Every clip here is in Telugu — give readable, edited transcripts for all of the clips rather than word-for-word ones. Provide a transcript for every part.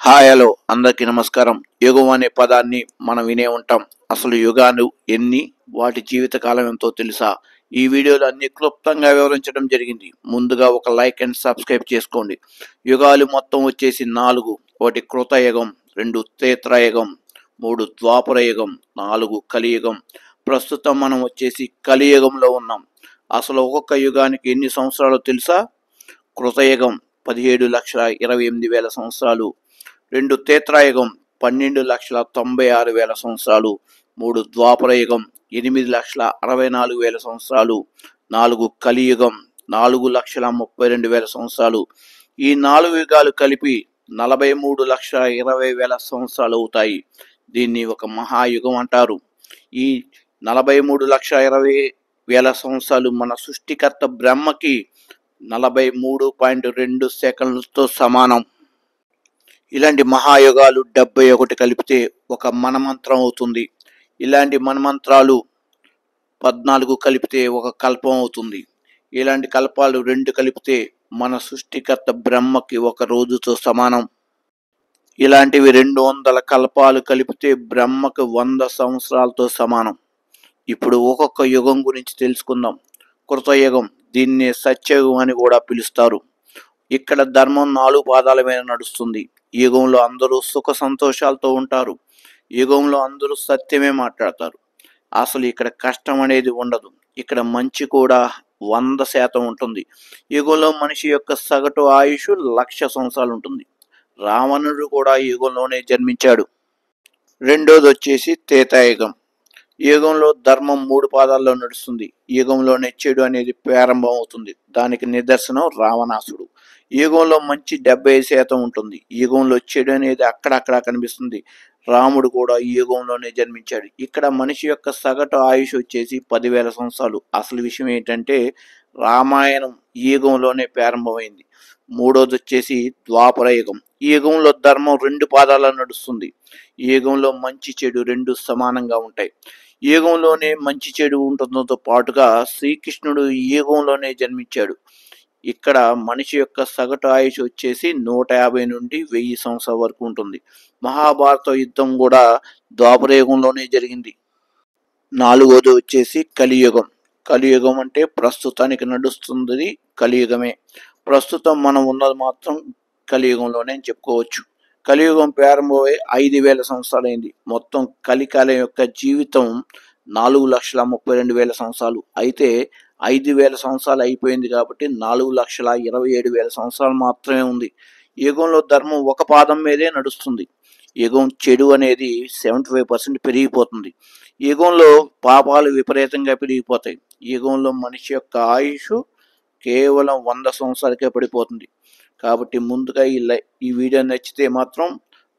హాయ్ హలో అందరికీ నమస్కారం. యుగం అనే పదాన్ని మనం వినే ఉంటాం. అసలు యుగాలు ఎన్ని, వాటి జీవితకాలం ఎంతో తెలుసా? ఈ వీడియోలో అన్ని క్లుప్తంగా వివరించడం జరిగింది. ముందుగా ఒక లైక్ అండ్ సబ్స్క్రైబ్ చేసుకోండి. యుగాలు మొత్తం వచ్చేసి 4. 1 కృతయుగం, 2 త్రేతాయుగం, 3 ద్వాపర యుగం, 4 కలియుగం. ప్రస్తుతం మనం వచ్చేసి కలియుగంలో ఉన్నాం. అసలు ఒక్కొక్క యుగానికి ఎన్ని సంవత్సరాలు తెలుసా? కృతయుగం 17,28,000 సంవత్సరాలు, 2 త్రేతాయుగం 12,96,000 సంవత్సరాలు, 3 ద్వాపర యుగం 8,64,000 సంవత్సరాలు, 4 కలియుగం 4,32,000 సంవత్సరాలు. ఈ 4 యుగాలు కలిపి 43,20,000 సంవత్సరాలు అవుతాయి. దీన్ని ఒక మహాయుగం అంటారు. ఈ 43,20,000 సంవత్సరాలు మన సృష్టికర్త బ్రహ్మకి 43.2 సెకండ్లతో సమానం. ఇలాంటి మహాయుగాలు 71 కలిపితే ఒక మన్వంతరం అవుతుంది. ఇలాంటి మన్వంతరాలు 14 కలిపితే ఒక కల్పం అవుతుంది. ఇలాంటి కల్పాలు 2 కలిపితే మన సృష్టికర్త బ్రహ్మకి ఒక రోజుతో సమానం. ఇలాంటివి 200 కల్పాలు కలిపితే బ్రహ్మకు 100 సంవత్సరాలతో సమానం. ఇప్పుడు ఒక్కొక్క యుగం గురించి తెలుసుకుందాం. కృతయుగం, దీన్ని సత్యయుగం అని కూడా పిలుస్తారు. ఇక్కడ ధర్మం 4 పాదాల మీద నడుస్తుంది. యుగంలో అందరూ సుఖ సంతోషాలతో ఉంటారు. యుగంలో అందరూ సత్యమే మాట్లాడతారు. అసలు ఇక్కడ కష్టం అనేది ఉండదు. ఇక్కడ మంచి కూడా 100% ఉంటుంది. యుగంలో మనిషి యొక్క సగటు ఆయుష్ 1,00,000 సంవత్సరాలు ఉంటుంది. రావణుడు కూడా యుగంలోనే జన్మించాడు. రెండోది వచ్చేసి త్రేతాయుగం. యుగంలో ధర్మం 3 పాదాల్లో నడుస్తుంది. యుగంలోనే చెడు అనేది ప్రారంభం అవుతుంది. దానికి నిదర్శనం రావణాసుడు. యుగంలో మంచి 70% ఉంటుంది. యుగంలో చెడు అనేది అక్కడక్కడ కనిపిస్తుంది. రాముడు కూడా ఈ యుగంలోనే జన్మించాడు. ఇక్కడ మనిషి యొక్క సగటు ఆయుష్ వచ్చేసి 10,000 సంవత్సరాలు. అసలు విషయం ఏంటంటే రామాయణం ఈ యుగంలోనే ప్రారంభమైంది. మూడోది వచ్చేసి ద్వాపర యుగం. ఈ యుగంలో ధర్మం 2 పాదాల్లో నడుస్తుంది. ఈ యుగంలో మంచి చెడు 2 సమానంగా ఉంటాయి. ఈ యుగంలోనే మంచి చెడు ఉంటుందతో పాటుగా శ్రీకృష్ణుడు ఈ యుగంలోనే జన్మించాడు. ఇక్కడ మనిషి యొక్క సగటు ఆయుష్ వచ్చేసి 150 నుండి 1000 సంవత్సరాల వరకు ఉంటుంది. మహాభారత యుద్ధం కూడా ద్వాపర యుగంలోనే జరిగింది. నాలుగోది వచ్చేసి కలియుగం. కలియుగం అంటే ప్రస్తుతానికి నడుస్తుంది కలియుగమే. ప్రస్తుతం మనం ఉన్నది మాత్రం కలియుగంలోనే చెప్పుకోవచ్చు. కలియుగం ప్రారంభమై 5,000 సంవత్సరాలైంది. మొత్తం కలికాలం యొక్క జీవితం 4,32,000 సంవత్సరాలు. అయితే 5,000 సంవత్సరాలు అయిపోయింది కాబట్టి 4,27,000 సంవత్సరాలు మాత్రమే ఉంది. యుగంలో ధర్మం ఒక పాదం మీదే నడుస్తుంది. యుగం చెడు అనేది 75% పెరిగిపోతుంది. యుగంలో పాపాలు విపరీతంగా పెరిగిపోతాయి. యుగంలో మనిషి యొక్క ఆయుష్ కేవలం 100 సంవత్సరాలకే పడిపోతుంది. కాబట్టి ముందుగా ఈ వీడియో నచ్చితే మాత్రం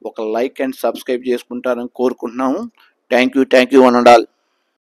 ఒక లైక్ అండ్ సబ్స్క్రైబ్ చేసుకుంటారని కోరుకుంటున్నాము. Thank you one and all.